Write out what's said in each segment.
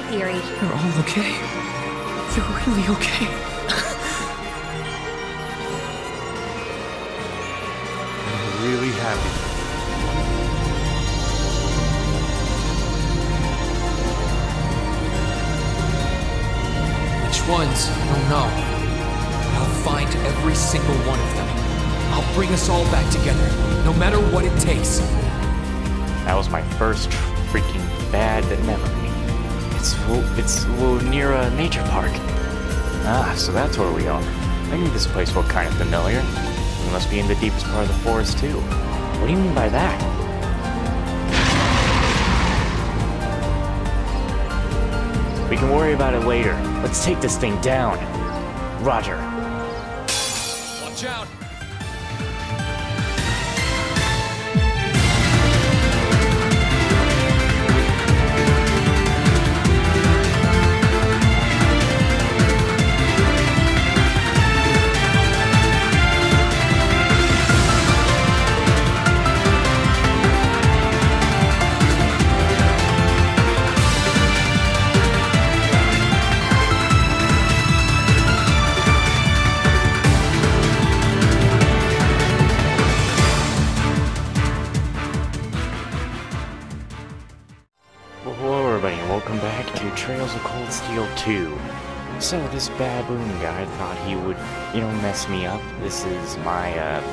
theory. They're all okay. They're really okay. I'm really happy. Which ones? I don't know. But I'll find every single one of them. I'll bring us all back together, no matter what it takes. That was my first freaking bad memory. It's near a nature park. Ah, so that's where we are. I knew this place looked kind of familiar. We must be in the deepest part of the forest too. What do you mean by that? We can worry about it later. Let's take this thing down. Roger. Watch out! Hello everybody, and welcome back to Trails of Cold Steel 2. So this baboon guy thought he would, mess me up. This is my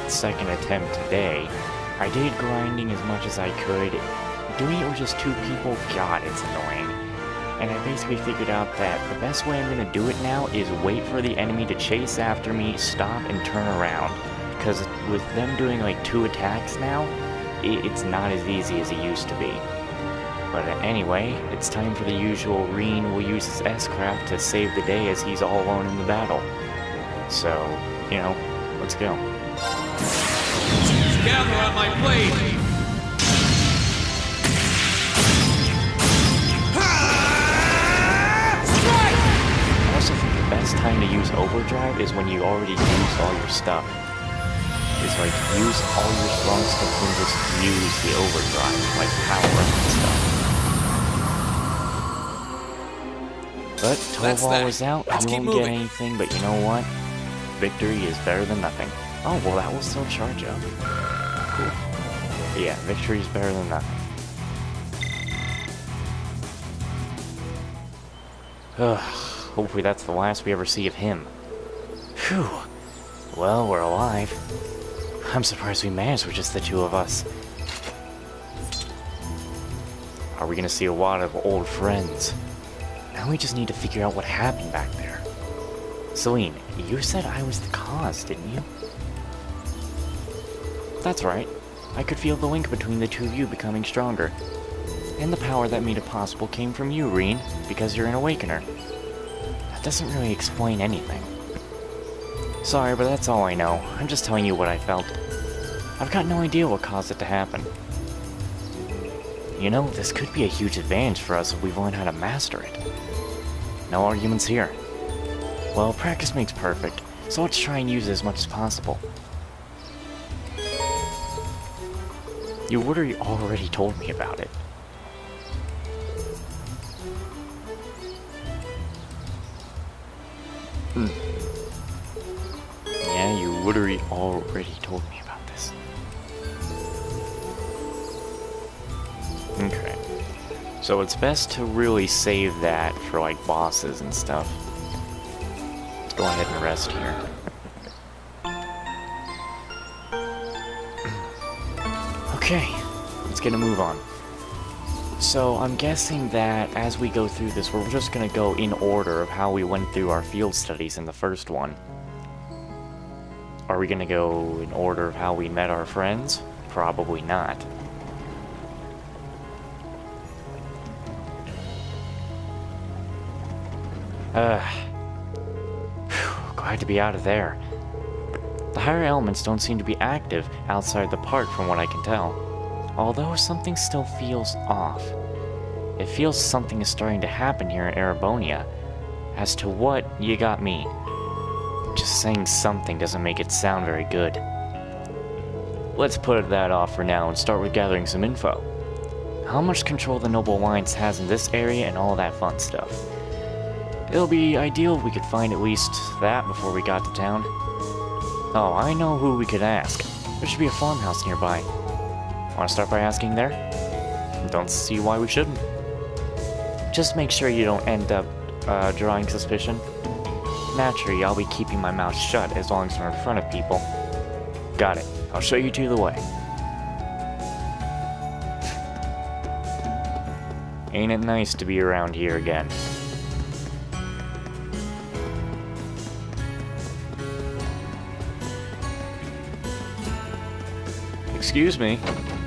second attempt today. I did grinding as much as I could. Doing it with just two people, God, it's annoying. And I basically figured out that the best way I'm going to do it now is wait for the enemy to chase after me, stop, and turn around. Because with them doing like 2 attacks now, it's not as easy as it used to be. But anyway, it's time for the usual. Reen will use his S-Craft to save the day as he's all alone in the battle. So, let's go. Gather on my blade! I also think the best time to use overdrive is when you already used all your stuff. It's like, use all your strong stuff and just use the overdrive, like power up and stuff. But Toval was out, he won't get anything, but you know what? Victory is better than nothing. Oh, well that will still charge up. Cool. But yeah, victory is better than nothing. Ugh, hopefully that's the last we ever see of him. Phew. Well, we're alive. I'm surprised we managed with just the two of us. Are we gonna see a lot of old friends? Now we just need to figure out what happened back there. Celine, you said I was the cause, didn't you? That's right. I could feel the link between the two of you becoming stronger. And the power that made it possible came from you, Reen, because you're an awakener. That doesn't really explain anything. Sorry, but that's all I know. I'm just telling you what I felt. I've got no idea what caused it to happen. This could be a huge advantage for us if we've learned how to master it. No arguments here. Well, practice makes perfect, so let's try and use it as much as possible. You already told me about it. Yeah, you literally already told me about this. Okay. So it's best to really save that for like bosses and stuff. Let's go ahead and rest here. Okay, let's get a move on. So I'm guessing that as we go through this, we're just gonna go in order of how we went through our field studies in the first one. Are we gonna go in order of how we met our friends? Probably not. Glad to be out of there. The higher elements don't seem to be active outside the park from what I can tell. Although something still feels off. It feels something is starting to happen here in Erebonia. As to what, you got me. Just saying something doesn't make it sound very good. Let's put that off for now and start with gathering some info. how much control the Noble Alliance has in this area and all that fun stuff. It'll be ideal if we could find at least that before we got to town. Oh, I know who we could ask. There should be a farmhouse nearby. Want to start by asking there? Don't see why we shouldn't. Just make sure you don't end up drawing suspicion. Naturally, I'll be keeping my mouth shut as long as we're in front of people. Got it. I'll show you to the way. Ain't it nice to be around here again? Excuse me,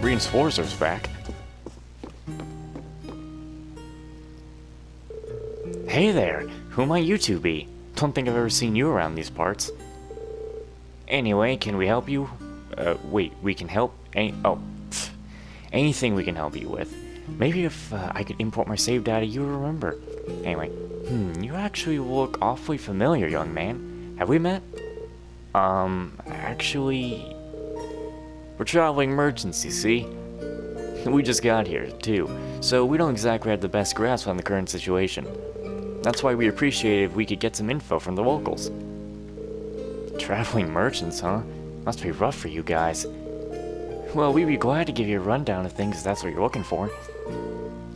Reinforcer's back. Hey there, who might you two be? Don't think I've ever seen you around these parts. Anyway, can we help you? Wait, we can help? Anything we can help you with. Maybe if I could import my save data, you would remember. Anyway, you actually look awfully familiar, young man. Have we met? Actually... We're traveling merchants, you see? We just got here, too, so we don't exactly have the best grasp on the current situation. That's why we appreciate it if we could get some info from the locals. Traveling merchants, huh? Must be rough for you guys. Well, we'd be glad to give you a rundown of things if that's what you're looking for.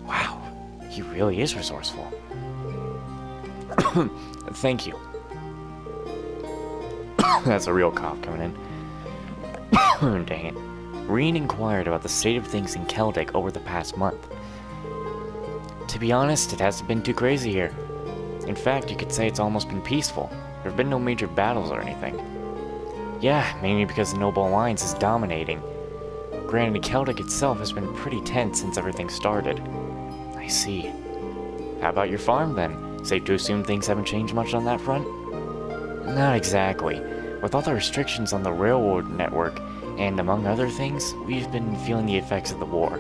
Wow, he really is resourceful. Thank you. That's a real cough coming in. Dang it. Reen inquired about the state of things in Celtic over the past month. To be honest, it hasn't been too crazy here. In fact, you could say it's almost been peaceful. There have been no major battles or anything. Yeah, mainly because the Noble Alliance is dominating. Granted, Celtic itself has been pretty tense since everything started. I see. How about your farm then? Safe to assume things haven't changed much on that front? Not exactly. With all the restrictions on the railroad network, and among other things, we've been feeling the effects of the war.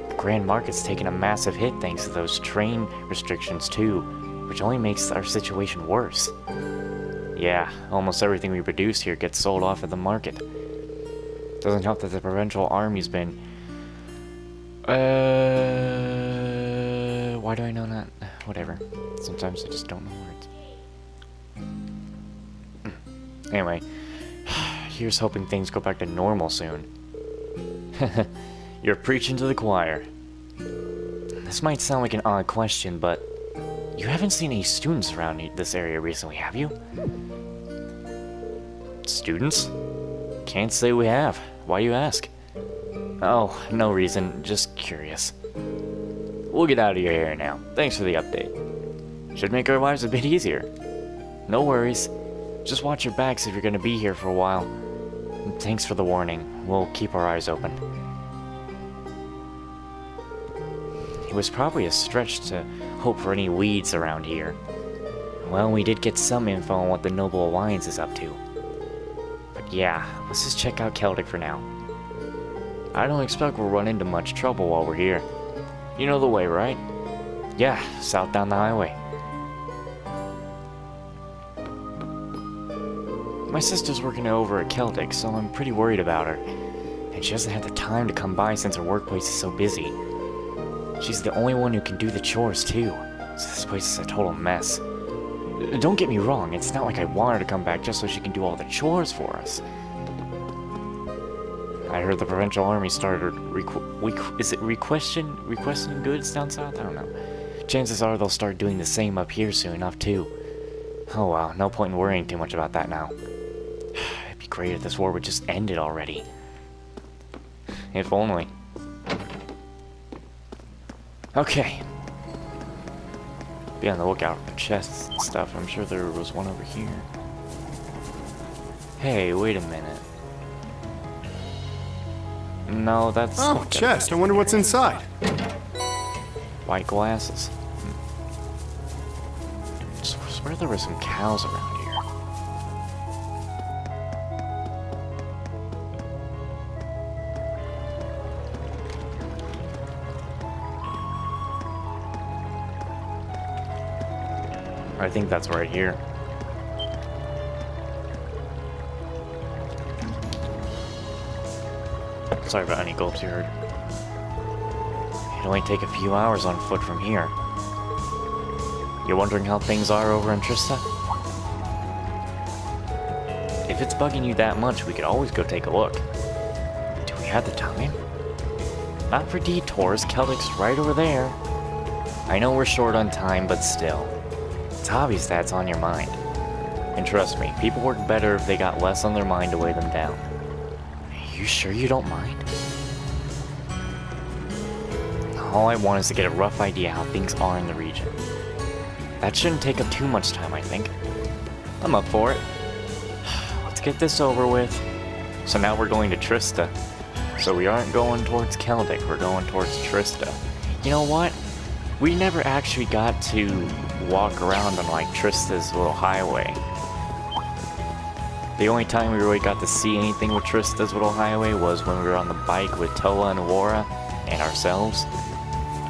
The Grand Market's taken a massive hit thanks to those train restrictions too, which only makes our situation worse. Yeah, almost everything we produce here gets sold off at the market. Doesn't help that the provincial army's been... why do I know that? Whatever. Sometimes I just don't know words. Anyway, here's hoping things go back to normal soon. You're preaching to the choir. This might sound like an odd question, but you haven't seen any students around this area recently, have you? Students? Can't say we have. Why you ask? Oh, no reason. Just curious. We'll get out of your hair now. Thanks for the update. Should make our lives a bit easier. No worries. Just watch your backs if you're gonna be here for a while. And thanks for the warning. We'll keep our eyes open. It was probably a stretch to hope for any leads around here. Well, we did get some info on what the Noble Alliance is up to. But yeah, let's just check out Celtic for now. I don't expect we'll run into much trouble while we're here. You know the way, right? Yeah, south down the highway. My sister's working over at Celtic, so I'm pretty worried about her. And she hasn't had the time to come by since her workplace is so busy. She's the only one who can do the chores, too. So this place is a total mess. Don't get me wrong, it's not like I want her to come back just so she can do all the chores for us. I heard the provincial army started requesting goods down south? I don't know. Chances are they'll start doing the same up here soon enough, too. Oh wow, no point in worrying too much about that now. It'd be great if this war would just end it already. If only. Okay. Be on the lookout for chests and stuff. I'm sure there was one over here. Hey, wait a minute. No, that's... Oh, chest. I wonder what's inside. White glasses. Just swear there were some cows around here. I think that's right here. Sorry about any gulps you heard. only take a few hours on foot from here. You're wondering how things are over in Trista? If it's bugging you that much, we could always go take a look. Do we have the time? Not for detours, Celtic's right over there. I know we're short on time, but still. It's obvious that's on your mind. And trust me, people work better if they got less on their mind to weigh them down. Are you sure you don't mind? All I want is to get a rough idea how things are in the region. That shouldn't take up too much time, I think. I'm up for it. Let's get this over with. So now we're going to Trista. So we aren't going towards Celtic, we're going towards Trista. You know what? We never actually got to walk around on like Trista's little highway. The only time we really got to see anything with Trista's little highway was when we were on the bike with Toa and Aurora and ourselves.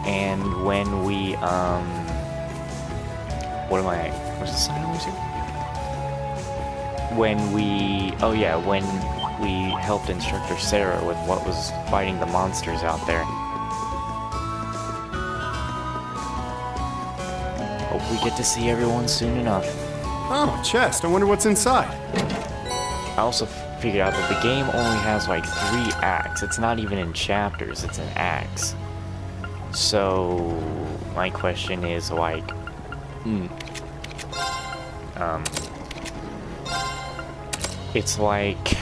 And when we, what's the sign always here? When we helped Instructor Sarah with what was fighting the monsters out there. Hope we get to see everyone soon enough. Oh, chest. I wonder what's inside. I also figured out that the game only has like 3 acts. It's not even in chapters, it's in acts. So, my question is like, it's like,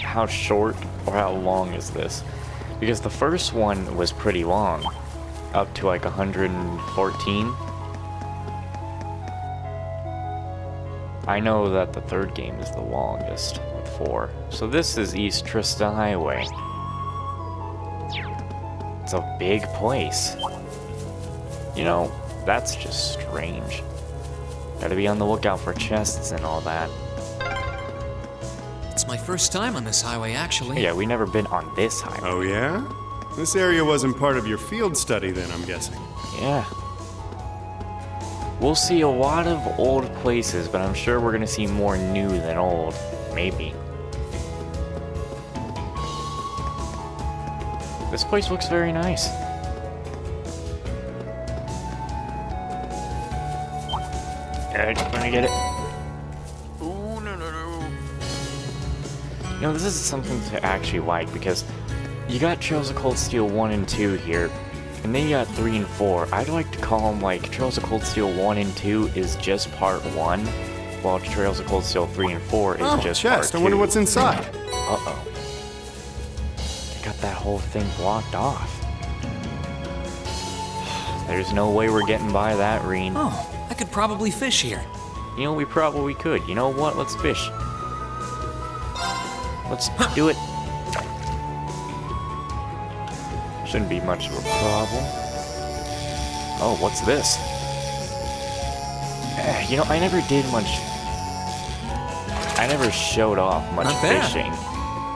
how short or how long is this? Because the first one was pretty long, up to like 114. I know that the third game is the longest, with 4. So this is East Trista Highway. It's a big place. You know, that's just strange. Gotta be on the lookout for chests and all that. It's my first time on this highway, actually. Yeah, we never been on this highway. Oh, yeah? This area wasn't part of your field study then, I'm guessing. Yeah. We'll see a lot of old places, but I'm sure we're gonna see more new than old. Maybe. This place looks very nice. Alright, gonna get it. Ooh, no. You know, this is something to actually like, because you got Trails of Cold Steel 1 and 2 here, and then you got 3 and 4. I'd like to call them like Trails of Cold Steel 1 and 2 is just part 1, while Trails of Cold Steel 3 and 4 is just chest. part 2. I wonder what's inside. Uh-oh. They got that whole thing blocked off. There's no way we're getting by that, Reen. Oh, I could probably fish here. You know, we probably could. You know what? Let's fish. Let's do it. Shouldn't be much of a problem. Oh, what's this? You know, I never did much... I never showed off much Not bad. fishing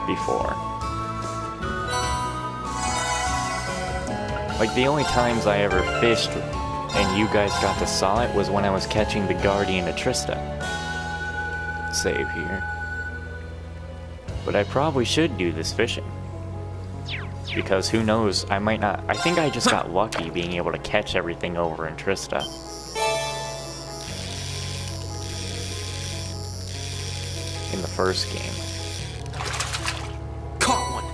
before. Like, the only times I ever fished and you guys got to saw it was when I was catching the Guardian of Trista. Save here. But I probably should do this fishing. Because who knows, I might not... I think I just got lucky being able to catch everything over in Trista. In the first game. Caught one.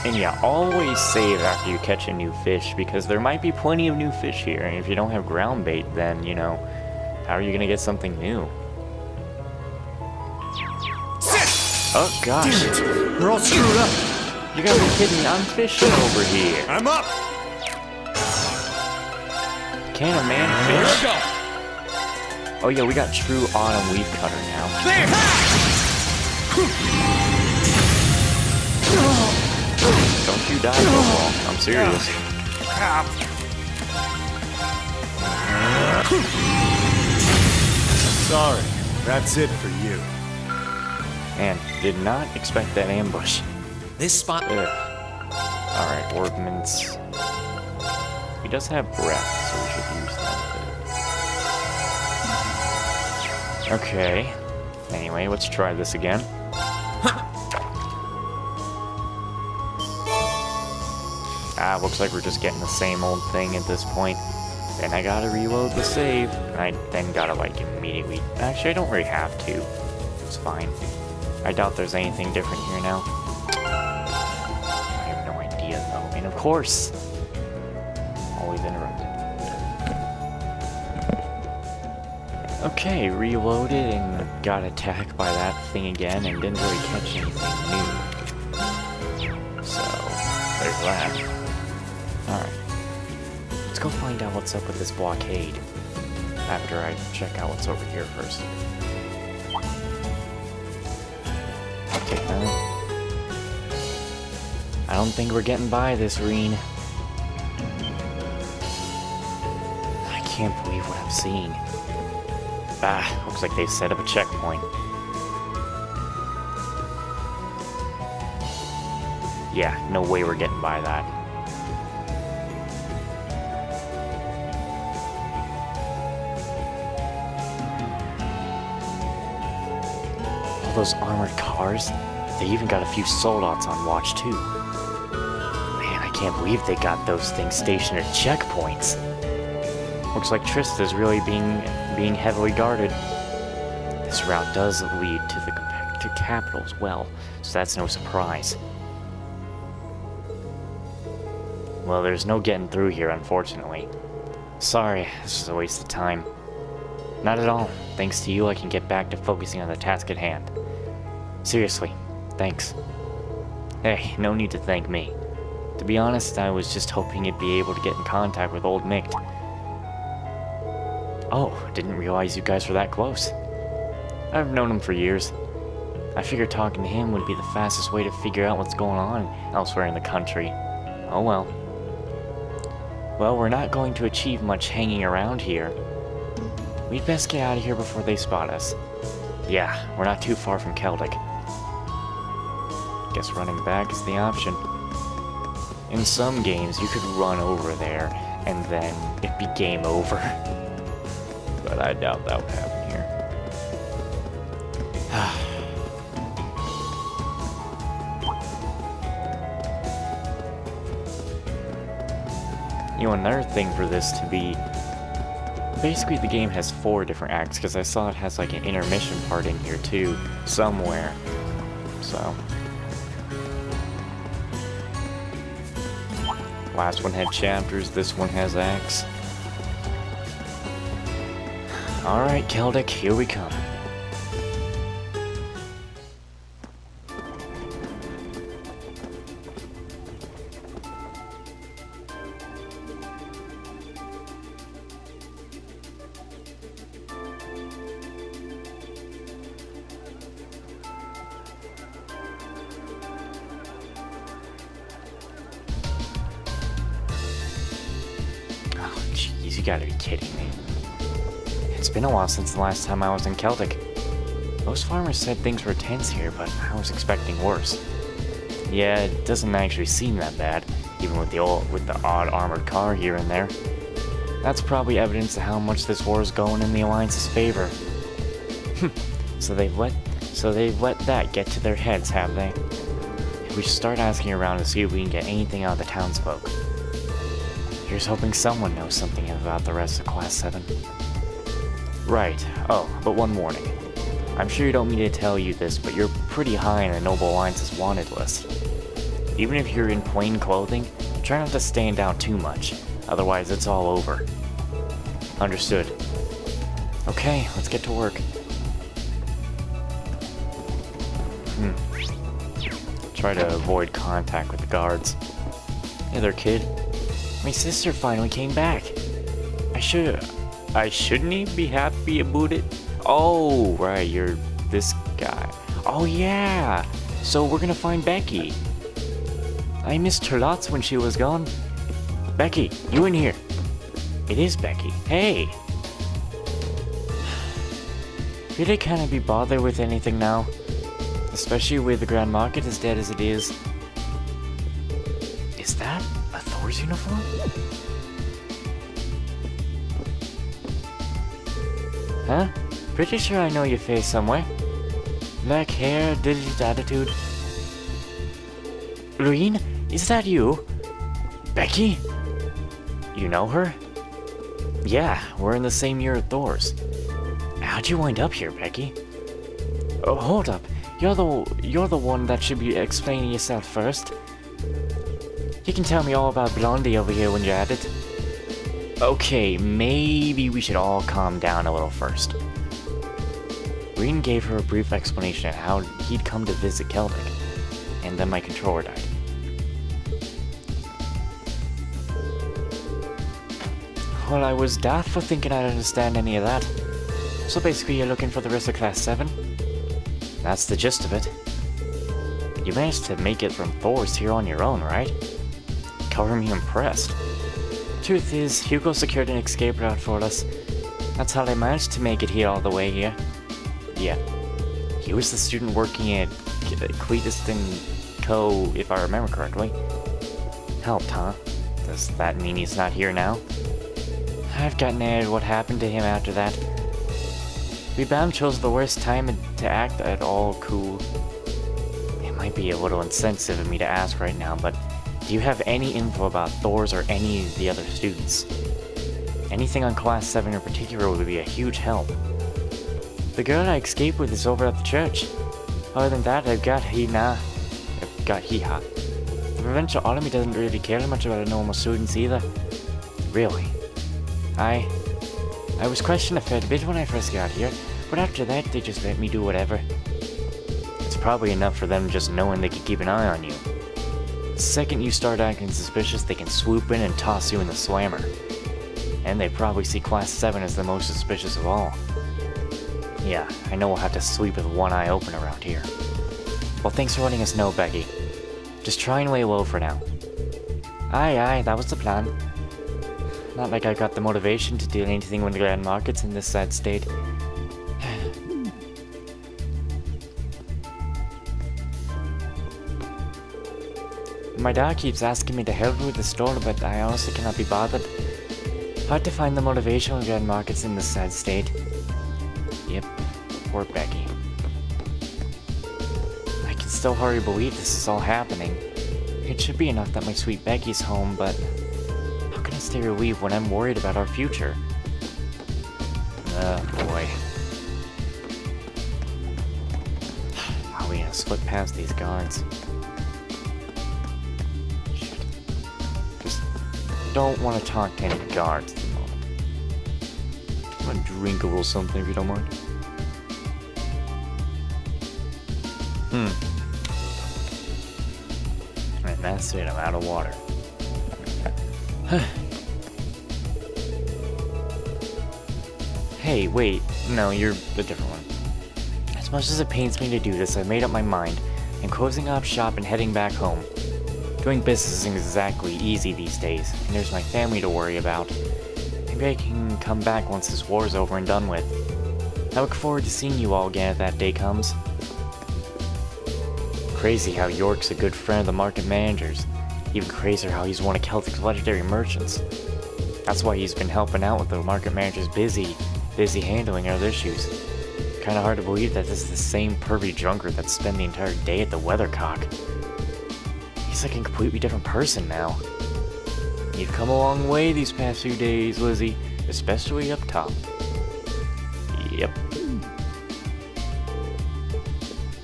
And yeah, always save after you catch a new fish, because there might be plenty of new fish here, and if you don't have ground bait, then, you know, how are you gonna get something new? Oh gosh. Damn it. They're all screwed up. You gotta be kidding me, I'm fishing over here. I'm up. Can a man fish? Oh yeah, we got true autumn leaf cutter now. There. Don't you die, football. I'm serious. Sorry. That's it for you. Man, did not expect that ambush. This spot... Alright, ordnance. He does have breath, so we should use that. Okay. Anyway, let's try this again. Looks like we're just getting the same old thing at this point. Then I gotta reload the save, and I then gotta, like, immediately... Actually, I don't really have to. It's fine. I doubt there's anything different here now. I have no idea, though. And of course... Always interrupted. Okay, reloaded and got attacked by that thing again and didn't really catch anything new. So, there's that. Alright. Let's go find out what's up with this blockade. After I check out what's over here first. Okay, I don't think we're getting by this, Reen. I can't believe what I'm seeing. Looks like they've set up a checkpoint. Yeah, no way we're getting by that. All those armored cars, they even got a few soldats on watch too. Man, I can't believe they got those things stationed at checkpoints. Looks like Trista's really being heavily guarded. This route does lead to capital as well, so that's no surprise. Well, there's no getting through here, unfortunately. Sorry, this is a waste of time. Not at all. Thanks to you, I can get back to focusing on the task at hand. Seriously, thanks. Hey, no need to thank me. To be honest, I was just hoping you'd be able to get in contact with old Mick. Oh, didn't realize you guys were that close. I've known him for years. I figured talking to him would be the fastest way to figure out what's going on elsewhere in the country. Oh well. Well, we're not going to achieve much hanging around here. We'd best get out of here before they spot us. Yeah, we're not too far from Celtic. Guess running back is the option. In some games, you could run over there, and then it'd be game over. But I doubt that would happen here. You know, another thing for this to be... Basically, the game has 4 different acts, because I saw it has like an intermission part in here too, somewhere. So... Last one had chapters, this one has acts. Alright, Celtic, here we come. Oh, jeez, you gotta be kidding me. It's been a while since the last time I was in Celtic. Most farmers said things were tense here, but I was expecting worse. Yeah, it doesn't actually seem that bad, even with the odd armored car here and there. That's probably evidence of how much this war is going in the Alliance's favor. So they've let that get to their heads, have they? We should start asking around to see if we can get anything out of the townsfolk. Here's hoping someone knows something about the rest of Class 7. Right. Oh, but one warning. I'm sure you don't mean to tell you this, but you're pretty high in the Noble Alliance's wanted list. Even if you're in plain clothing, try not to stand out too much, otherwise it's all over. Understood. Okay, let's get to work. Try to avoid contact with the guards. Hey there, kid. My sister finally came back. I shouldn't be happy about it? Oh, right, you're this guy. Oh, yeah. So we're gonna find Becky. I missed her lots when she was gone. Becky, you in here? It is Becky. Hey. Really can't be bothered with anything now. Especially with the Grand Market as dead as it is. Is that a Thor's uniform? Huh? Pretty sure I know your face somewhere. Black hair, diligent attitude. Loreen, is that you? Becky? You know her? Yeah, we're in the same year at Thor's. How'd you wind up here, Becky? Oh, hold up. You're the one that should be explaining yourself first. You can tell me all about Blondie over here when you're at it. Okay, maybe we should all calm down a little first. Green gave her a brief explanation of how he'd come to visit Celtic, and then my controller died. Well, I was daft for thinking I'd understand any of that. So basically you're looking for the rest of Class 7? That's the gist of it. You managed to make it from Thor's here on your own, right? Cover me impressed. Truth is, Hugo secured an escape route for us. That's how they managed to make it here all the way here. Yeah. He was the student working at Cletus and Co., if I remember correctly. Helped, huh? Does that mean he's not here now? I've gotten at what happened to him after that. We Bam chose the worst time to act at all cool. It might be a little insensitive of me to ask right now, but do you have any info about Thor's or any of the other students? Anything on Class 7 in particular would be a huge help. The girl I escaped with is over at the church. Other than that, I've got Hee-Ha. The Provincial Army doesn't really care much about the normal students either. Really. I was questioned a fair bit when I first got here, but after that they just let me do whatever. It's probably enough for them just knowing they can keep an eye on you. The second you start acting suspicious, they can swoop in and toss you in the slammer. And they probably see Class 7 as the most suspicious of all. Yeah, I know we'll have to sleep with one eye open around here. Well, thanks for letting us know, Becky. Just try and lay low for now. Aye, that was the plan. Not like I've got the motivation to do anything with the grand markets in this sad state. My dad keeps asking me to help with the store, but I honestly cannot be bothered. Hard to find the motivation with grand markets in this sad state. Yep, poor Becky. I can still hardly believe this is all happening. It should be enough that my sweet Becky's home, but how can I stay relieved when I'm worried about our future? Oh boy. How are we gonna slip past these guards? Shit. Just don't want to talk to any guards at the moment. I want to drink a little something if you don't mind. And that's it, I'm out of water. Hey, wait, no, you're a different one. As much as it pains me to do this, I've made up my mind. I'm closing up shop and heading back home. Doing business isn't exactly easy these days, and there's my family to worry about. Maybe I can come back once this war's over and done with. I look forward to seeing you all again if that day comes. Crazy how York's a good friend of the market manager's. Even crazier how he's one of Celtic's legendary merchants. That's why he's been helping out with the market manager's busy handling other issues. Kinda hard to believe that this is the same pervy drunkard that spent the entire day at the Weathercock. He's like a completely different person now. You've come a long way these past few days, Lizzie, especially up top. Yep.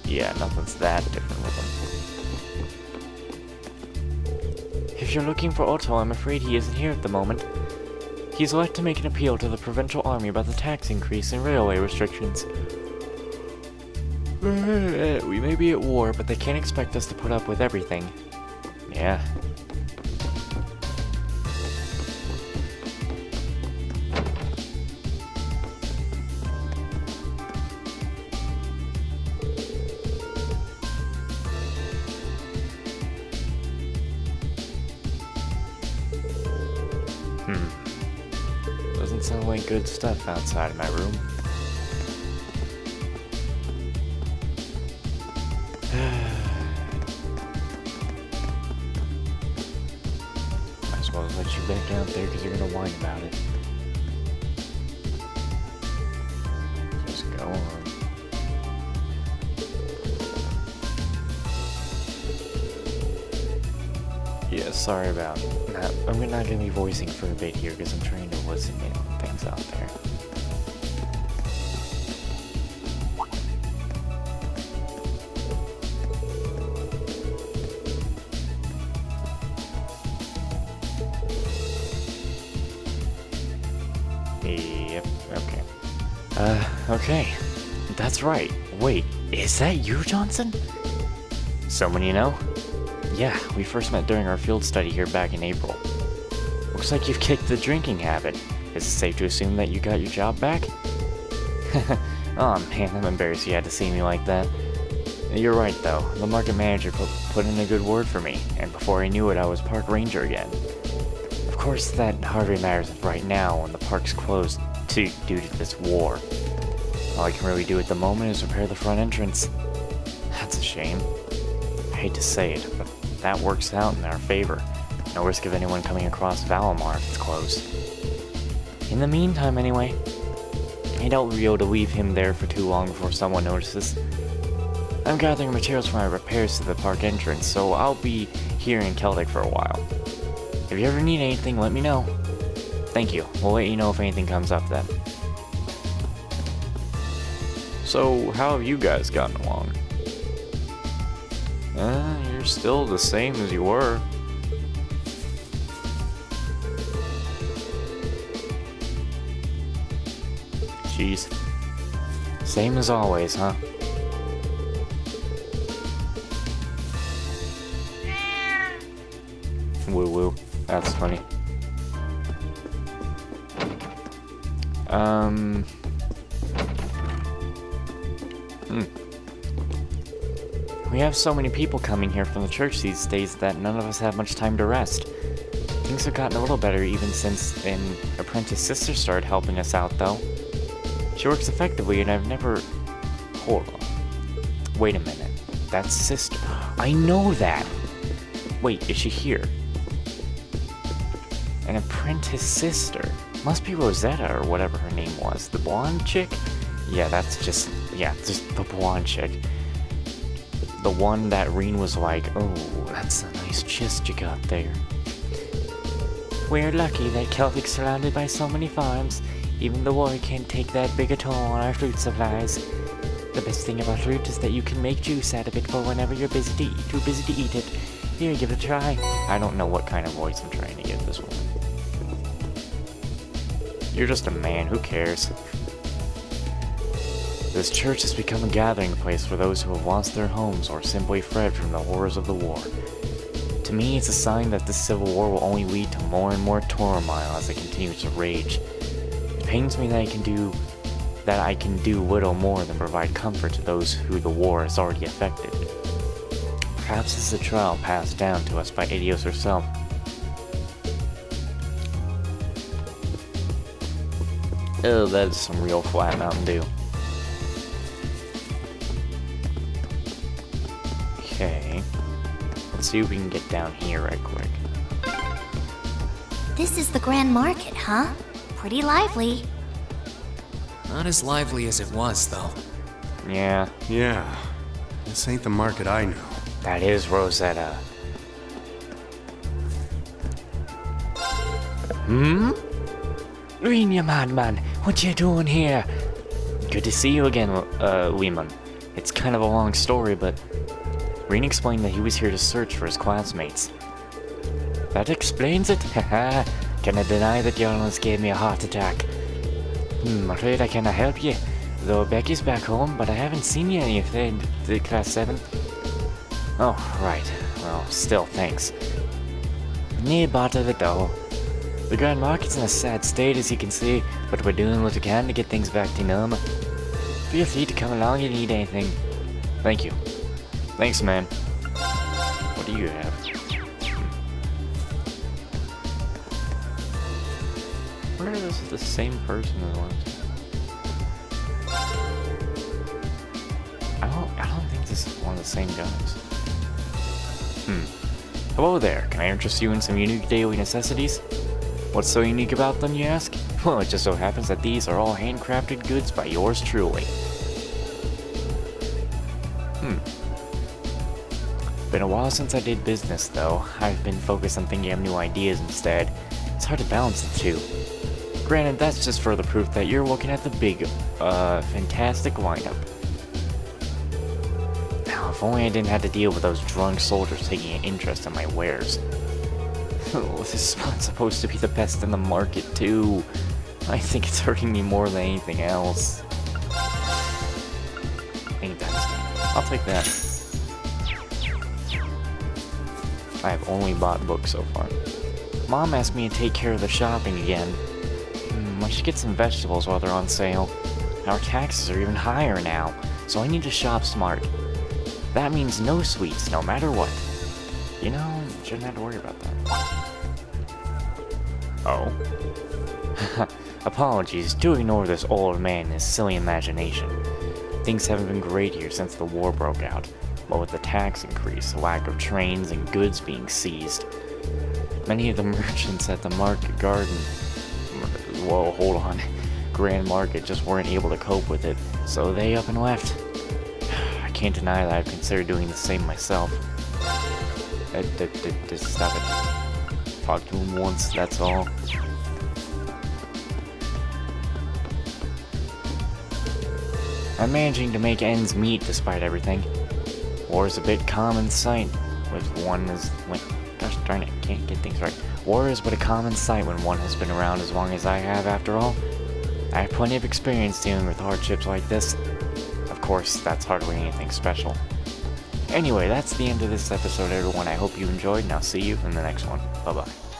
Yeah, nothing's that different with him. If you're looking for Otto, I'm afraid he isn't here at the moment. He's left to make an appeal to the Provincial Army about the tax increase and railway restrictions. We may be at war, but they can't expect us to put up with everything. Yeah. Doesn't sound like good stuff outside of my room. Might as well let you back out there because you're gonna whine about it. Just go on. Yeah, sorry about that. I'm not gonna be voicing for a bit here because I'm trying to listen in on things out there. Yep, okay. Okay. That's right. Wait, is that you, Johnson? Someone you know? Yeah, we first met during our field study here back in April. Looks like you've kicked the drinking habit. Is it safe to assume that you got your job back? Oh man, I'm embarrassed you had to see me like that. You're right though, the market manager put in a good word for me, and before I knew it I was park ranger again. Of course that hardly matters right now when the park's closed due to this war. All I can really do at the moment is repair the front entrance. That's a shame. I hate to say it, but that works out in our favor. No risk of anyone coming across Valimar if it's closed. In the meantime, anyway, I doubt we'll be able to leave him there for too long before someone notices. I'm gathering materials for my repairs to the park entrance, so I'll be here in Celtic for a while. If you ever need anything, let me know. Thank you. We'll let you know if anything comes up then. So, how have you guys gotten along? You're still the same as you were. Jeez. Same as always, huh? Woo woo. That's funny. We have so many people coming here from the church these days that none of us have much time to rest. Things have gotten a little better even since an apprentice sister started helping us out, though. She works effectively, and I've never... Hold on. Wait a minute. That's sister. I know that! Wait, is she here? An apprentice sister. Must be Rosetta or whatever her name was. The blonde chick? Yeah, that's just... Yeah, just the blonde chick. The one that Reen was like, oh, that's a nice chest you got there. We're lucky that Celtic's surrounded by so many farms. Even the war can't take that big a toll on our fruit supplies. The best thing about fruit is that you can make juice out of it for whenever you're too busy to eat it. Here, give it a try. I don't know what kind of voice I'm trying to give this woman. You're just a man, who cares? This church has become a gathering place for those who have lost their homes or simply fled from the horrors of the war. To me, it's a sign that this civil war will only lead to more and more turmoil as it continues to rage. It pains me that I can do little more than provide comfort to those who the war has already affected. Perhaps this is a trial passed down to us by Adios herself. Oh, that is some real flat Mountain Dew. Okay. Let's see if we can get down here right quick. This is the Grand Market, huh? Pretty lively. Not as lively as it was, though. Yeah, Yeah, this ain't the market I know. that is Rosetta. Reen, you madman, what you doing here? Good to see you again, Lehman. It's kind of a long story, but Reen explained that he was here to search for his classmates. That explains it? Haha. Can I deny that you almost gave me a heart attack? I'm afraid I cannot help you. Though Becky's back home, but I haven't seen you in the class 7. Oh, right. Well, still, thanks. No bother at all. The Grand Market's in a sad state, as you can see, but we're doing what we can to get things back to normal. Feel free to come along if you need anything. Thank you. Thanks, man. What do you have? Where is this the same person as last? I don't think this is one of the same guys. Hello there. Can I interest you in some unique daily necessities? What's so unique about them, you ask? Well, it just so happens that these are all handcrafted goods by yours truly. Been a while since I did business, though. I've been focused on thinking of new ideas instead. It's hard to balance the two. Granted, that's just further proof that you're looking at the big, fantastic lineup. Now, if only I didn't have to deal with those drunk soldiers taking an interest in my wares. This spot's supposed to be the best in the market, too. I think it's hurting me more than anything else. Ain't that? I'll take that. I have only bought books so far. Mom asked me to take care of the shopping again. I should get some vegetables while they're on sale. Our taxes are even higher now, so I need to shop smart. That means no sweets, no matter what. You know, shouldn't have to worry about that. Oh. Apologies, do ignore this old man and his silly imagination. Things haven't been great here since the war broke out, but with the tax increase, lack of trains, and goods being seized. Many of the merchants at the market garden, whoa, hold on, Grand Market just weren't able to cope with it, so they up and left. I can't deny that I've considered doing the same myself. Just stop it. Talk to him once, that's all. I'm managing to make ends meet despite everything. War is a bit common sight with one is gosh darn it, can't get things right. War is but a common sight when one has been around as long as I have after all. I have plenty of experience dealing with hardships like this. Of course, that's hardly anything special. Anyway, that's the end of this episode, everyone. I hope you enjoyed, and I'll see you in the next one. Bye-bye.